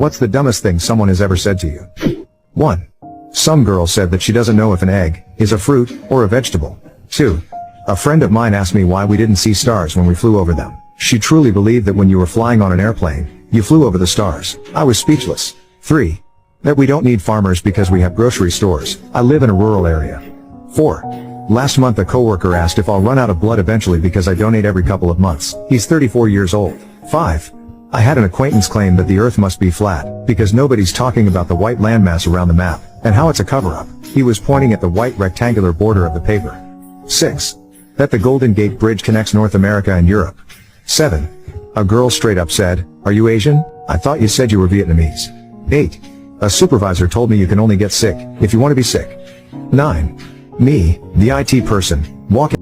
What's the dumbest thing someone has ever said to you? 1. Some girl said that she doesn't know if an egg is a fruit or a vegetable. 2. A friend of mine asked me why we didn't see stars when we flew over them. She truly believed that when you were flying on an airplane, you flew over the stars. I was speechless. 3. That we don't need farmers because we have grocery stores. I live in a rural area. 4. Last month a coworker asked if I'll run out of blood eventually because I donate every couple of months. He's 34 years old. 5. I had an acquaintance claim that the earth must be flat, because nobody's talking about the white landmass around the map, and how it's a cover-up. He was pointing at the white rectangular border of the paper. 6. That the Golden Gate Bridge connects North America and Europe. 7. A girl straight up said, "Are you Asian? I thought you said you were Vietnamese." 8. A supervisor told me you can only get sick if you want to be sick. 9. Me, the IT person, walking